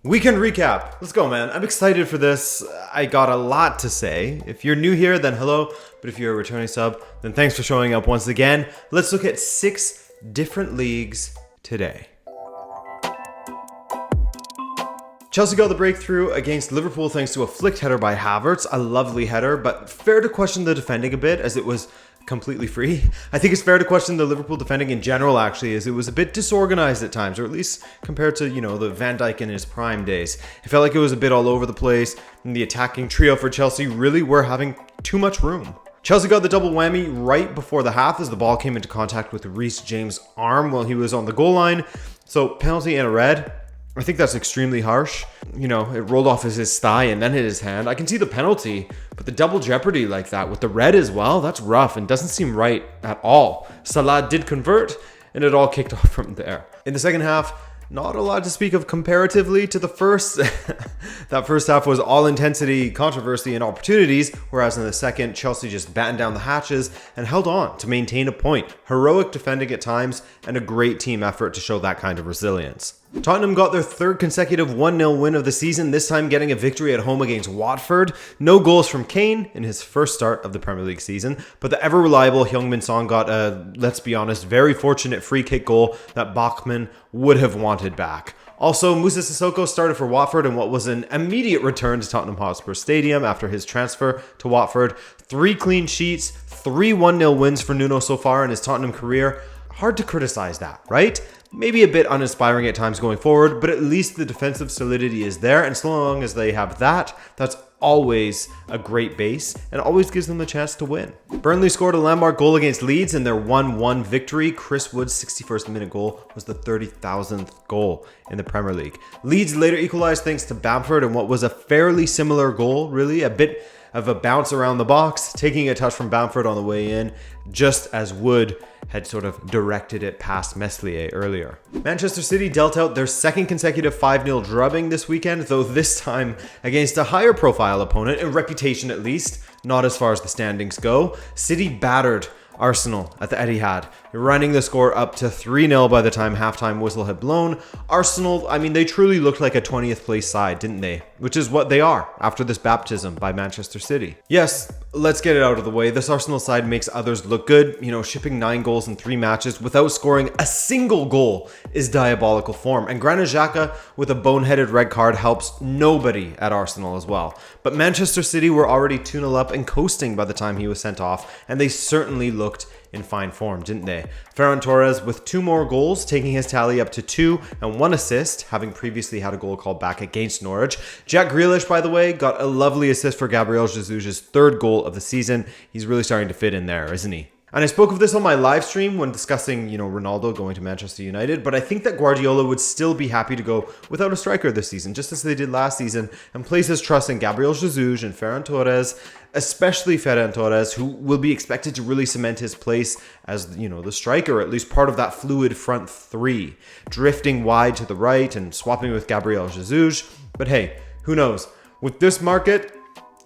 Weekend recap. Let's go, man. I'm excited for this. I got a lot to say. If you're new here, then hello. But if you're a returning sub, then thanks for showing up once again. Let's look at 6 different leagues today. Chelsea got the breakthrough against Liverpool thanks to a flicked header by Havertz. A lovely header, but fair to question the defending a bit as it was completely free. I think it's fair to question the Liverpool defending in general, actually, as it was a bit disorganized at times, or at least compared to, the Van Dijk in his prime days. It felt like it was a bit all over the place, and the attacking trio for Chelsea really were having too much room. Chelsea got the double whammy right before the half as the ball came into contact with Reece James' arm while he was on the goal line. So penalty and a red. I think that's extremely harsh. It rolled off his thigh and then hit his hand. I can see the penalty, but the double jeopardy like that with the red as well, that's rough and doesn't seem right at all. Salah did convert and it all kicked off from there. In the second half, not a lot to speak of comparatively to the first. That first half was all intensity, controversy, and opportunities, whereas in the second, Chelsea just battened down the hatches and held on to maintain a point. Heroic defending at times, and a great team effort to show that kind of resilience. Tottenham got their third consecutive 1-0 win of the season, this time getting a victory at home against Watford. No goals from Kane in his first start of the Premier League season, but the ever-reliable Heung-min Son got a, let's be honest, very fortunate free kick goal that Bachmann would have wanted back. Also, Moussa Sissoko started for Watford in what was an immediate return to Tottenham Hotspur Stadium after his transfer to Watford. 3 clean sheets, 3 1-0 wins for Nuno so far in his Tottenham career. Hard to criticize that, right? Maybe a bit uninspiring at times going forward, but at least the defensive solidity is there, and so long as they have that, that's always a great base and always gives them the chance to win. Burnley scored a landmark goal against Leeds in their 1-1 victory. Chris Wood's 61st minute goal was the 30,000th goal in the Premier League. Leeds later equalized thanks to Bamford in what was a fairly similar goal, really, a bit of a bounce around the box, taking a touch from Bamford on the way in, just as Wood had sort of directed it past Meslier earlier. Manchester City dealt out their second consecutive 5-0 drubbing this weekend, though this time against a higher profile opponent, in reputation at least, not as far as the standings go. City battered Arsenal at the Etihad, running the score up to 3-0 by the time halftime whistle had blown. Arsenal, they truly looked like a 20th place side, didn't they? Which is what they are after this baptism by Manchester City. Yes, let's get it out of the way. This Arsenal side makes others look good. Shipping 9 goals in 3 matches without scoring a single goal is diabolical form. And Granit Xhaka with a boneheaded red card helps nobody at Arsenal as well. But Manchester City were already 2-0 up and coasting by the time he was sent off, and they certainly looked in fine form, didn't they? Ferran Torres with 2 more goals, taking his tally up to 2 and 1 assist, having previously had a goal called back against Norwich. Jack Grealish, by the way, got a lovely assist for Gabriel Jesus' 3rd goal of the season. He's really starting to fit in there, isn't he? And I spoke of this on my live stream when discussing, Ronaldo going to Manchester United, but I think that Guardiola would still be happy to go without a striker this season, just as they did last season, and place his trust in Gabriel Jesus and Ferran Torres, especially Ferran Torres, who will be expected to really cement his place as, the striker, or at least part of that fluid front 3, drifting wide to the right and swapping with Gabriel Jesus. But hey, who knows? With this market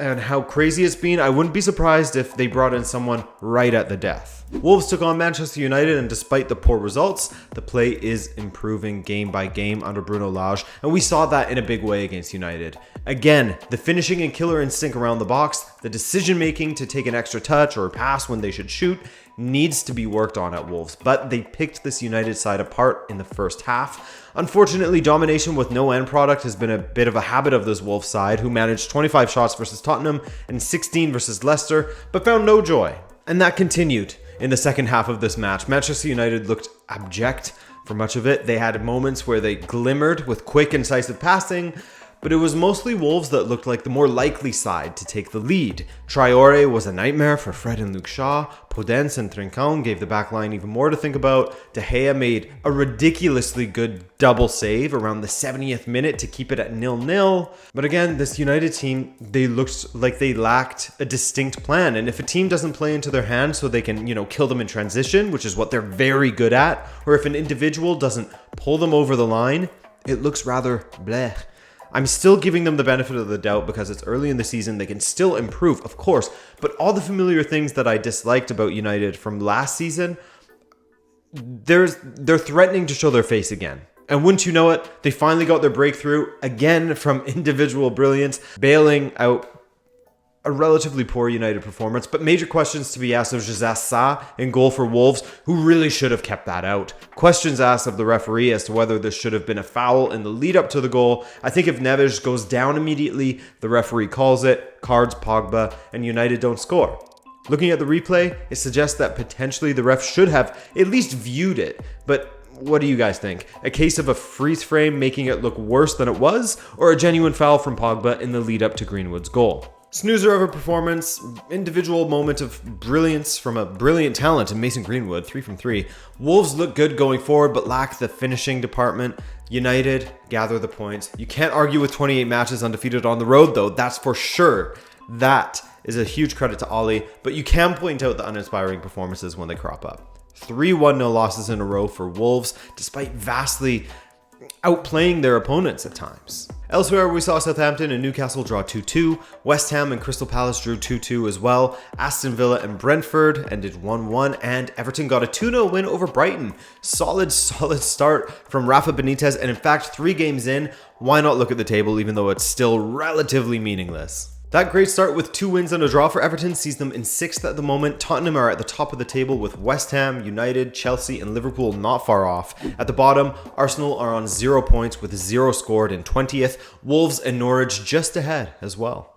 and how crazy it's been, I wouldn't be surprised if they brought in someone right at the death. Wolves took on Manchester United, and despite the poor results, the play is improving game by game under Bruno Lage, and we saw that in a big way against United. Again, the finishing and killer instinct around the box, the decision making to take an extra touch or pass when they should shoot, needs to be worked on at Wolves, but they picked this United side apart in the first half. Unfortunately, domination with no end product has been a bit of a habit of this Wolves side, who managed 25 shots versus Tottenham and 16 versus Leicester, but found no joy. And that continued in the second half of this match. Manchester United looked abject for much of it. They had moments where they glimmered with quick, incisive passing, but it was mostly Wolves that looked like the more likely side to take the lead. Traore was a nightmare for Fred and Luke Shaw. Podence and Trincão gave the backline even more to think about. De Gea made a ridiculously good double save around the 70th minute to keep it at 0-0. But again, this United team, they looked like they lacked a distinct plan. And if a team doesn't play into their hands so they can, kill them in transition, which is what they're very good at, or if an individual doesn't pull them over the line, it looks rather bleh. I'm still giving them the benefit of the doubt because it's early in the season. They can still improve, of course, but all the familiar things that I disliked about United from last season, they're threatening to show their face again. And wouldn't you know it, they finally got their breakthrough again from individual brilliance, bailing out a relatively poor United performance, but major questions to be asked of José Sá in goal for Wolves, who really should have kept that out. Questions asked of the referee as to whether this should have been a foul in the lead up to the goal. I think if Neves goes down immediately, the referee calls it, cards Pogba, and United don't score. Looking at the replay, it suggests that potentially the ref should have at least viewed it, but what do you guys think? A case of a freeze frame making it look worse than it was, or a genuine foul from Pogba in the lead up to Greenwood's goal? Snoozer of a performance, individual moment of brilliance from a brilliant talent in Mason Greenwood, 3 from 3. Wolves look good going forward, but lack the finishing department. United gather the points. You can't argue with 28 matches undefeated on the road, though, that's for sure. That is a huge credit to Ollie, but you can point out the uninspiring performances when they crop up. 3 1-0 losses in a row for Wolves, despite vastly outplaying their opponents at times. Elsewhere, we saw Southampton and Newcastle draw 2-2. West Ham and Crystal Palace drew 2-2 as well. Aston Villa and Brentford ended 1-1, and Everton got a 2-0 win over Brighton. Solid start from Rafa Benitez, and in fact, 3 games in, why not look at the table even though it's still relatively meaningless? That great start with 2 wins and a draw for Everton sees them in 6th at the moment. Tottenham are at the top of the table with West Ham, United, Chelsea, and Liverpool not far off. At the bottom, Arsenal are on 0 points with 0 scored in 20th. Wolves and Norwich just ahead as well.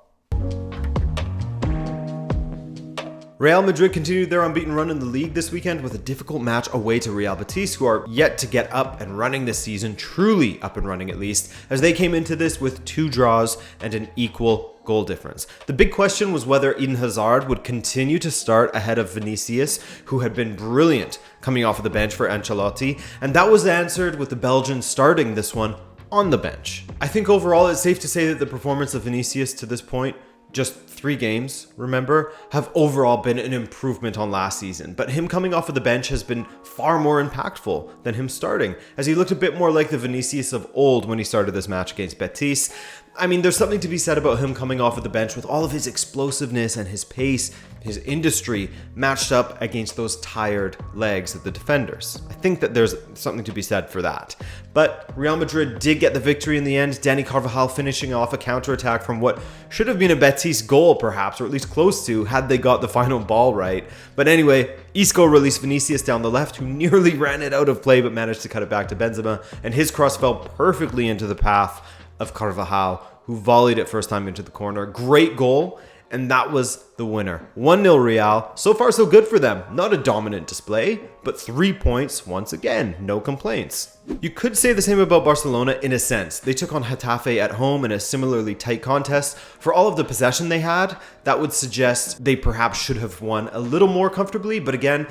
Real Madrid continued their unbeaten run in the league this weekend with a difficult match away to Real Betis, who are yet to get up and running this season, truly up and running at least, as they came into this with 2 draws and an equal goal difference. The big question was whether Eden Hazard would continue to start ahead of Vinicius, who had been brilliant coming off of the bench for Ancelotti, and that was answered with the Belgian starting this one on the bench. I think overall it's safe to say that the performance of Vinicius to this point, just 3 games, remember, have overall been an improvement on last season. But him coming off of the bench has been far more impactful than him starting, as he looked a bit more like the Vinicius of old when he started this match against Betis. I mean, there's something to be said about him coming off of the bench with all of his explosiveness and his pace, his industry, matched up against those tired legs of the defenders. I think that there's something to be said for that. But Real Madrid did get the victory in the end, Dani Carvajal finishing off a counterattack from what should have been a Betis goal perhaps, or at least close to, had they got the final ball right. But anyway, Isco released Vinicius down the left, who nearly ran it out of play but managed to cut it back to Benzema, and his cross fell perfectly into the path of Carvajal, who volleyed it first time into the corner. Great goal, and that was the winner. 1-0 Real. So far so good for them. Not a dominant display, but 3 points once again. No complaints. You could say the same about Barcelona in a sense. They took on Getafe at home in a similarly tight contest. For all of the possession they had, that would suggest they perhaps should have won a little more comfortably, but again,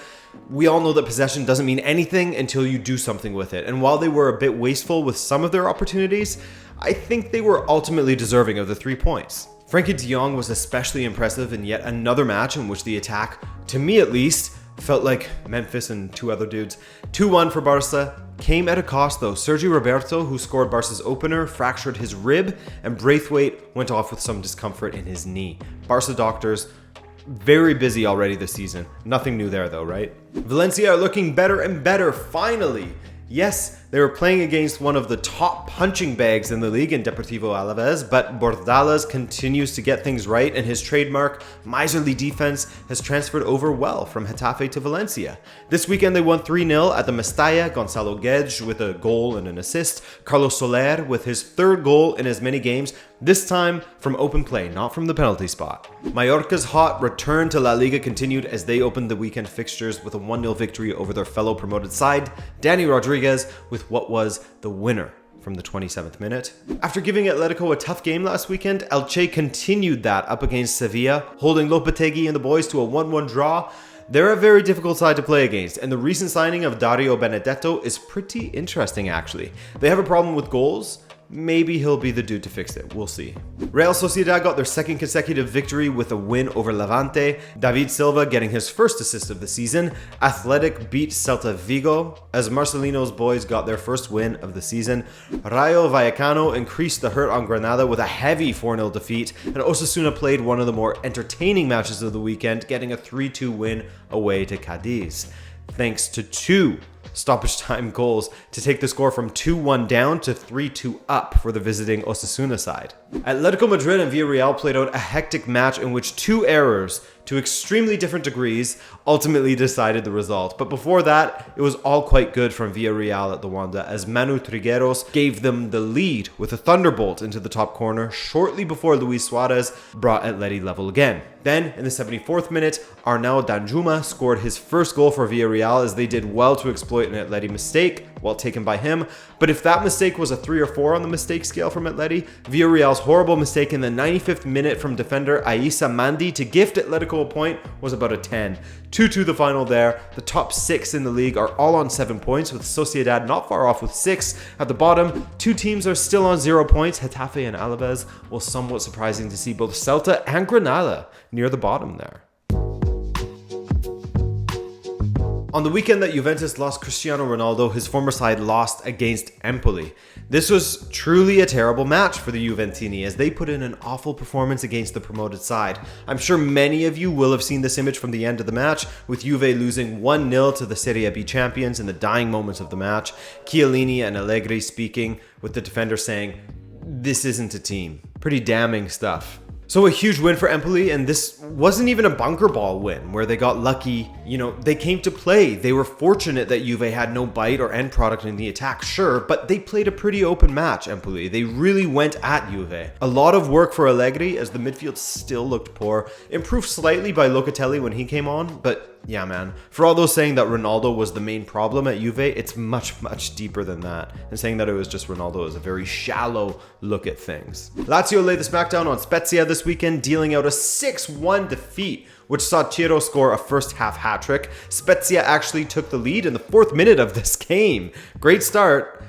we all know that possession doesn't mean anything until you do something with it. And while they were a bit wasteful with some of their opportunities, I think they were ultimately deserving of the 3 points. Frankie de Jong was especially impressive in yet another match in which the attack, to me at least, felt like Memphis and 2 other dudes. 2-1 for Barca came at a cost though. Sergio Roberto, who scored Barca's opener, fractured his rib, and Braithwaite went off with some discomfort in his knee. Barca doctors very busy already this season. Nothing new there though, right? Valencia are looking better and better, finally. Yes, they were playing against one of the top punching bags in the league in Deportivo Alavés, but Bordalás continues to get things right, and his trademark miserly defense has transferred over well from Getafe to Valencia. This weekend they won 3-0 at the Mestalla, Gonzalo Guedes with a goal and an assist, Carlos Soler with his 3rd goal in as many games, this time from open play, not from the penalty spot. Mallorca's hot return to La Liga continued as they opened the weekend fixtures with a 1-0 victory over their fellow promoted side, Dani Rodriguez with what was the winner from the 27th minute. After giving Atletico a tough game last weekend, Elche continued that up against Sevilla, holding Lopetegui and the boys to a 1-1 draw. They're a very difficult side to play against, and the recent signing of Dario Benedetto is pretty interesting actually. They have a problem with goals. Maybe he'll be the dude to fix it. We'll see. Real Sociedad got their 2nd consecutive victory with a win over Levante. David Silva getting his 1st assist of the season. Athletic beat Celta Vigo as Marcelino's boys got their 1st win of the season. Rayo Vallecano increased the hurt on Granada with a heavy 4-0 defeat. And Osasuna played one of the more entertaining matches of the weekend, getting a 3-2 win away to Cadiz. Thanks to 2 stoppage time goals to take the score from 2-1 down to 3-2 up for the visiting Osasuna side. Atletico Madrid and Villarreal played out a hectic match in which two errors to extremely different degrees ultimately decided the result. But before that, it was all quite good from Villarreal at the Wanda as Manu Trigueros gave them the lead with a thunderbolt into the top corner shortly before Luis Suarez brought Atleti level again. Then, in the 74th minute, Arnau Danjuma scored his first goal for Villarreal as they did well to exploit an Atleti mistake, well taken by him. But if that mistake was a 3 or 4 on the mistake scale from Atleti, Villarreal's horrible mistake in the 95th minute from defender Aissa Mandi to gift Atletico a point was about a 10. 2-2 the final there. The top 6 in the league are all on 7 points, with Sociedad not far off with 6. At the bottom, 2 teams are still on 0 points, Getafe and Alaves, while somewhat surprising to see both Celta and Granada near the bottom there. On the weekend that Juventus lost Cristiano Ronaldo, his former side lost against Empoli. This was truly a terrible match for the Juventini as they put in an awful performance against the promoted side. I'm sure many of you will have seen this image from the end of the match, with Juve losing 1-0 to the Serie B champions in the dying moments of the match. Chiellini and Allegri speaking, with the defender saying, "This isn't a team." Pretty damning stuff. So a huge win for Empoli, and this wasn't even a bunker ball win where they got lucky. They came to play. They were fortunate that Juve had no bite or end product in the attack, sure, but they played a pretty open match, Empoli. They really went at Juve. A lot of work for Allegri as the midfield still looked poor. Improved slightly by Locatelli when he came on, but yeah, man. For all those saying that Ronaldo was the main problem at Juve, it's much, much deeper than that. And saying that it was just Ronaldo is a very shallow look at things. Lazio laid the smackdown on Spezia this weekend, dealing out a 6-1 defeat, which saw Ciro score a first-half hat-trick. Spezia actually took the lead in the 4th minute of this game. Great start,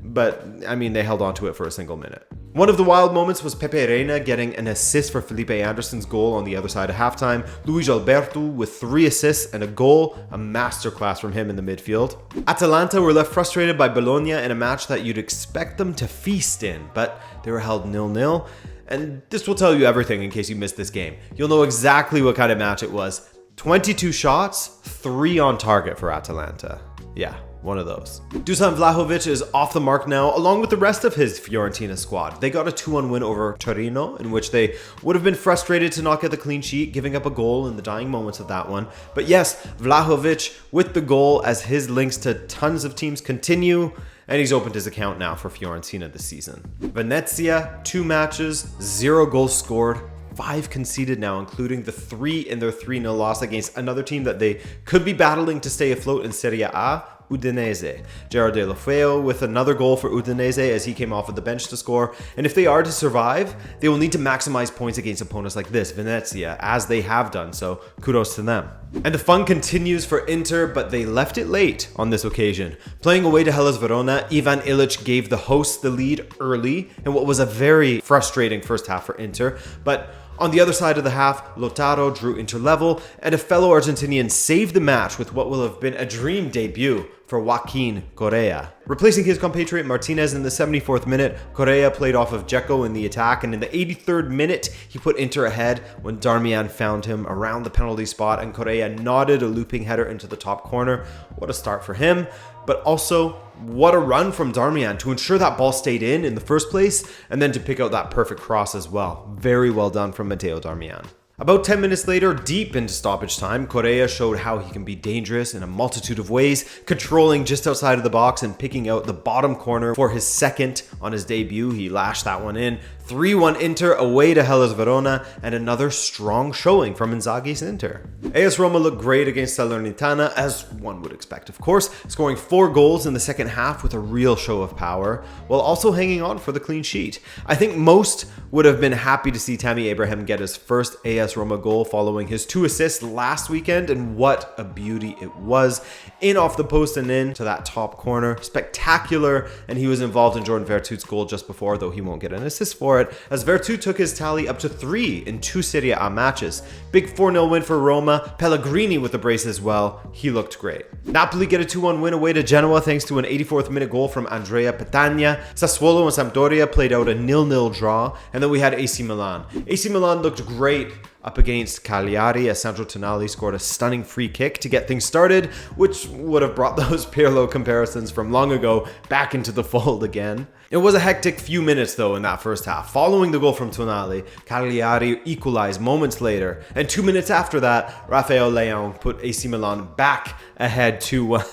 but they held on to it for a single minute. One of the wild moments was Pepe Reina getting an assist for Felipe Anderson's goal on the other side of halftime. Luis Alberto with 3 assists and a goal, a masterclass from him in the midfield. Atalanta were left frustrated by Bologna in a match that you'd expect them to feast in, but they were held 0-0. And this will tell you everything in case you missed this game. You'll know exactly what kind of match it was. 22 shots, 3 on target for Atalanta. Yeah, one of those. Dusan Vlahovic is off the mark now, along with the rest of his Fiorentina squad. They got a 2-1 win over Torino, in which they would have been frustrated to not get the clean sheet, giving up a goal in the dying moments of that one. But yes, Vlahovic with the goal as his links to tons of teams continue, and he's opened his account now for Fiorentina this season. Venezia, 2 matches, 0 goals scored, 5 conceded now, including the 3 in their 3-0 loss against another team that they could be battling to stay afloat in Serie A, Udinese. Gerard Deulofeu with another goal for Udinese as he came off of the bench to score. And if they are to survive, they will need to maximize points against opponents like this, Venezia, as they have done, so kudos to them. And the fun continues for Inter, but they left it late on this occasion. Playing away to Hellas Verona, Ivan Ilic gave the hosts the lead early in what was a very frustrating first half for Inter, but on the other side of the half, Lautaro drew Inter level, and a fellow Argentinian saved the match with what will have been a dream debut for Joaquin Correa. Replacing his compatriot Martinez in the 74th minute, Correa played off of Dzeko in the attack, and in the 83rd minute, he put Inter ahead when Darmian found him around the penalty spot, and Correa nodded a looping header into the top corner. What a start for him, but also what a run from Darmian to ensure that ball stayed in the first place, and then to pick out that perfect cross as well. Very well done from Matteo Darmian. About 10 minutes later, deep into stoppage time, Correa showed how he can be dangerous in a multitude of ways, controlling just outside of the box and picking out the bottom corner for his second on his debut. He lashed that one in. 3-1 Inter away to Hellas Verona, and another strong showing from Inzaghi's Inter. AS Roma looked great against Salernitana, as one would expect, of course, scoring 4 goals in the second half with a real show of power, while also hanging on for the clean sheet. I think most would have been happy to see Tammy Abraham get his first AS Roma goal following his 2 assists last weekend, and what a beauty it was. In off the post and in to that top corner. Spectacular, and he was involved in Jordan Vertuut's goal just before, though he won't get an assist for it, as Vertuut took his tally up to 3 in 2 Serie A matches. Big 4-0 win for Roma. Pellegrini with the brace as well. He looked great. Napoli get a 2-1 win away to Genoa thanks to an 84th minute goal from Andrea Petagna. Sassuolo and Sampdoria played out a 0-0 draw, and then we had AC Milan. AC Milan looked great up against Cagliari as Sandro Tonali scored a stunning free kick to get things started, which would have brought those Pirlo comparisons from long ago back into the fold again. It was a hectic few minutes though in that first half. Following the goal from Tonali, Cagliari equalized moments later, and 2 minutes after that, Raphael Leão put AC Milan back ahead 2-1.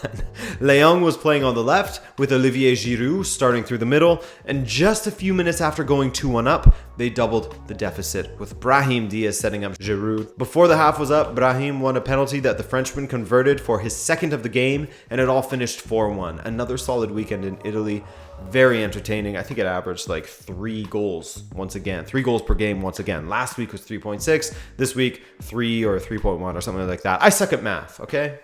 Leão was playing on the left with Olivier Giroud starting through the middle, and just a few minutes after going 2-1 up, they doubled the deficit with Brahim Diaz setting up Giroud. Before the half was up, Brahim won a penalty that the Frenchman converted for his second of the game, and it all finished 4-1. Another solid weekend in Italy. Very entertaining. I think it averaged like 3 goals once again. 3 goals per game once again. Last week was 3.6. This week, 3 or 3.1 or something like that. I suck at math, okay?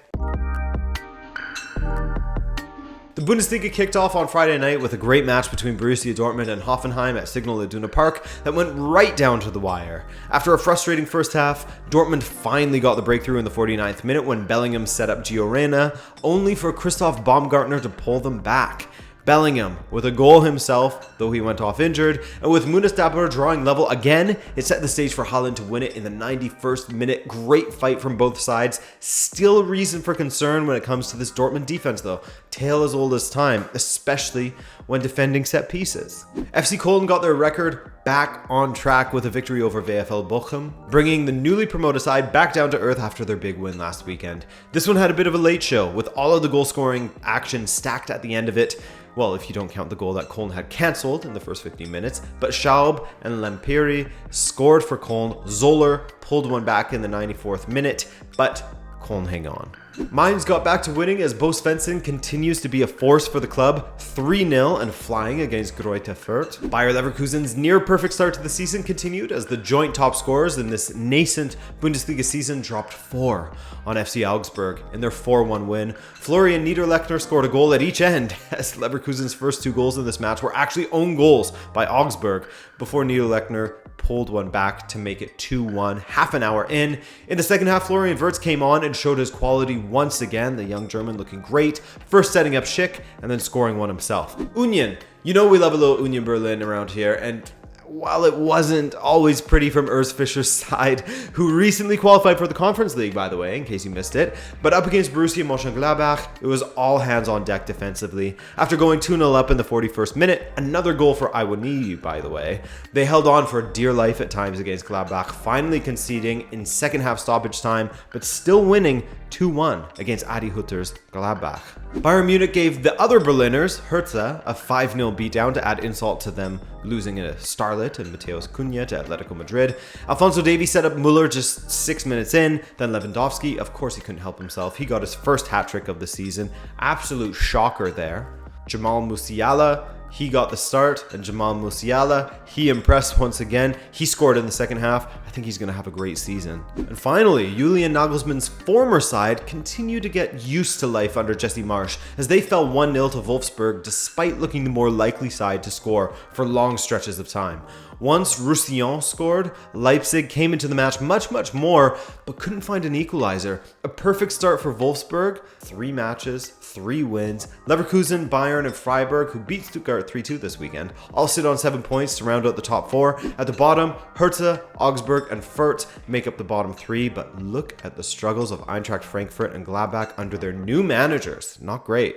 The Bundesliga kicked off on Friday night with a great match between Borussia Dortmund and Hoffenheim at Signal Iduna Park that went right down to the wire. After a frustrating first half, Dortmund finally got the breakthrough in the 49th minute when Bellingham set up Gio Reyna, only for Christoph Baumgartner to pull them back. Bellingham with a goal himself, though he went off injured, and with Munas Dabur drawing level again, it set the stage for Haaland to win it in the 91st minute. Great fight from both sides. Still a reason for concern when it comes to this Dortmund defense though. Tale as old as time, especially when defending set pieces. FC Köln got their record back on track with a victory over VfL Bochum, bringing the newly promoted side back down to earth after their big win last weekend. This one had a bit of a late show, with all of the goal scoring action stacked at the end of it. Well, if you don't count the goal that Köln had cancelled in the first 15 minutes, but Schaub and Lamperi scored for Köln. Zoller pulled one back in the 94th minute, but Köln hang on. Mainz got back to winning as Bo Svensson continues to be a force for the club, 3-0 and flying against Greuther Fürth. Bayer Leverkusen's near-perfect start to the season continued as the joint top scorers in this nascent Bundesliga season dropped 4 on FC Augsburg in their 4-1 win. Florian Niederlechner scored a goal at each end as Leverkusen's first 2 goals in this match were actually own goals by Augsburg before Niederlechner pulled one back to make it 2-1 half an hour in. In the second half, Florian Wirtz came on and showed his quality once again, the young German looking great, first setting up Schick and then scoring one himself. Union, you know we love a little Union Berlin around here, and while it wasn't always pretty from Urs Fischer's side, who recently qualified for the Conference League, by the way, in case you missed it, but up against Borussia Mönchengladbach, it was all hands on deck defensively. After going 2-0 up in the 41st minute, another goal for Iwaniyi, by the way, they held on for dear life at times against Gladbach, finally conceding in second half stoppage time, but still winning 2-1 against Adi Hutter's Gladbach. Bayern Munich gave the other Berliners, Hertha, a 5-0 beatdown to add insult to them losing a starlet and Mateus Cunha to Atletico Madrid. Alphonso Davies set up Muller just 6 minutes in, then Lewandowski, of course he couldn't help himself. He got his first hat-trick of the season. Absolute shocker there. Jamal Musiala, he got the start, and Jamal Musiala, he impressed once again. He scored in the second half. I think he's going to have a great season. And finally, Julian Nagelsmann's former side continued to get used to life under Jesse Marsch as they fell 1-0 to Wolfsburg despite looking the more likely side to score for long stretches of time. Once Roussillon scored, Leipzig came into the match much more, but couldn't find an equalizer. A perfect start for Wolfsburg. 3 matches, 3 wins. Leverkusen, Bayern, and Freiburg, who beat Stuttgart 3-2 this weekend, all sit on 7 points to round out the top 4. At the bottom, Hertha, Augsburg, and Fürth make up the bottom 3, but look at the struggles of Eintracht Frankfurt and Gladbach under their new managers. Not great.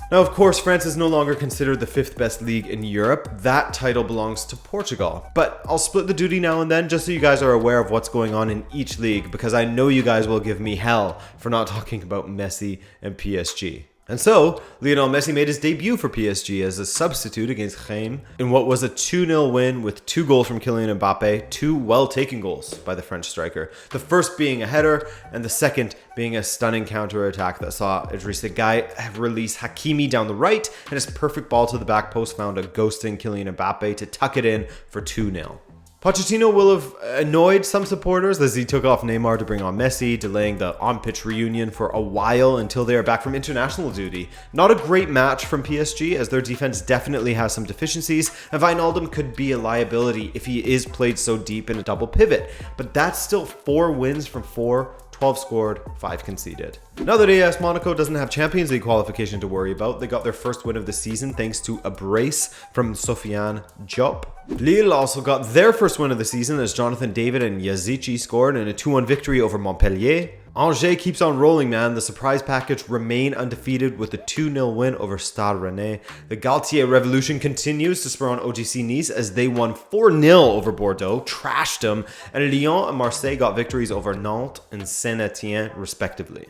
Now, of course, France is no longer considered the 5th best league in Europe. That title belongs to Portugal. But I'll split the duty now and then just so you guys are aware of what's going on in each league, because I know you guys will give me hell for not talking about Messi and PSG. And so, Lionel Messi made his debut for PSG as a substitute against Reims in what was a 2-0 win with 2 goals from Kylian Mbappé, 2 well-taken goals by the French striker. The first being a header, and the second being a stunning counter-attack that saw Idrissa Gueye release Hakimi down the right, and his perfect ball to the back post found a ghosting Kylian Mbappé to tuck it in for 2-0. Pochettino will have annoyed some supporters as he took off Neymar to bring on Messi, delaying the on-pitch reunion for a while until they are back from international duty. Not a great match from PSG as their defense definitely has some deficiencies, and Wijnaldum could be a liability if he is played so deep in a double pivot. But that's still 4 wins from 4 12 scored, 5 conceded. Now that AS Monaco doesn't have Champions League qualification to worry about, they got their first win of the season thanks to a brace from Sofiane Diop. Lille also got their first win of the season as Jonathan David and Yazici scored in a 2-1 victory over Montpellier. Angers keeps on rolling, man. The surprise package remain undefeated with a 2-0 win over Stade Rennais. The Galtier revolution continues to spur on OGC Nice as they won 4-0 over Bordeaux, trashed them, and Lyon and Marseille got victories over Nantes and Saint-Étienne respectively.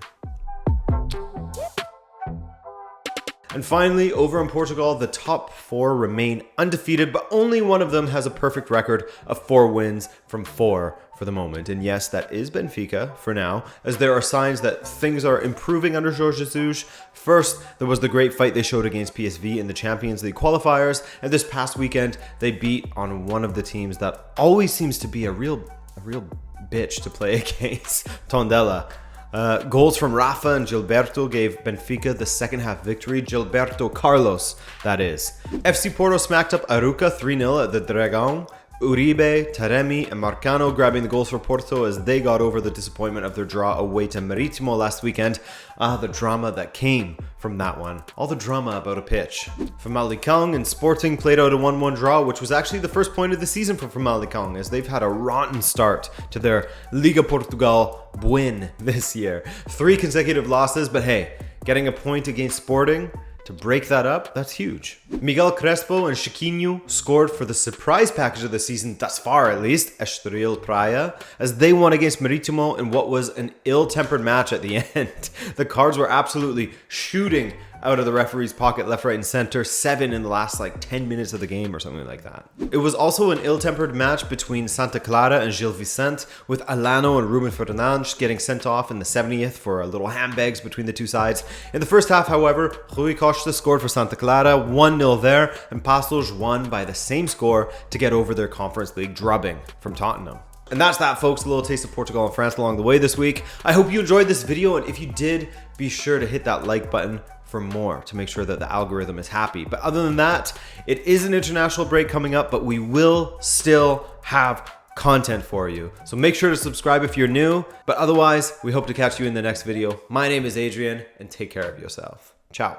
And finally, over in Portugal, the top 4 remain undefeated, but only one of them has a perfect record of 4 wins from 4 for the moment. And yes, that is Benfica for now, as there are signs that things are improving under Jorge Jesus. First, there was the great fight they showed against PSV in the Champions League qualifiers, and this past weekend, they beat on one of the teams that always seems to be a real bitch to play against, Tondela. Goals from Rafa and Gilberto gave Benfica the second half victory. Gilberto Carlos, that is. FC Porto smacked up Aruca 3-0 at the Dragão. Uribe, Taremi, and Marcano grabbing the goals for Porto as they got over the disappointment of their draw away to Marítimo last weekend. The drama that came from that one. All the drama about a pitch. Famalicão and Sporting played out a 1-1 draw, which was actually the first point of the season for Famalicão, as they've had a rotten start to their Liga Portugal win this year. 3 consecutive losses, but hey, getting a point against Sporting to break that up, that's huge. Miguel Crespo and Chiquinho scored for the surprise package of the season, thus far at least, Estoril Praia, as they won against Marítimo in what was an ill-tempered match at the end. The cards were absolutely shooting out of the referee's pocket, left, right, and center. 7 in the last 10 minutes of the game or something like that. It was also an ill-tempered match between Santa Clara and Gil Vicente, with Alano and Ruben Fernandes getting sent off in the 70th for a little handbags between the two sides. In the first half, however, Rui Costa scored for Santa Clara, 1-0 there, and Passos won by the same score to get over their Conference League drubbing from Tottenham. And that's that, folks. A little taste of Portugal and France along the way this week. I hope you enjoyed this video, and if you did, be sure to hit that like button for more to make sure that the algorithm is happy. But other than that, it is an international break coming up, but we will still have content for you. So make sure to subscribe if you're new, but otherwise, we hope to catch you in the next video. My name is Adrian, and take care of yourself. Ciao.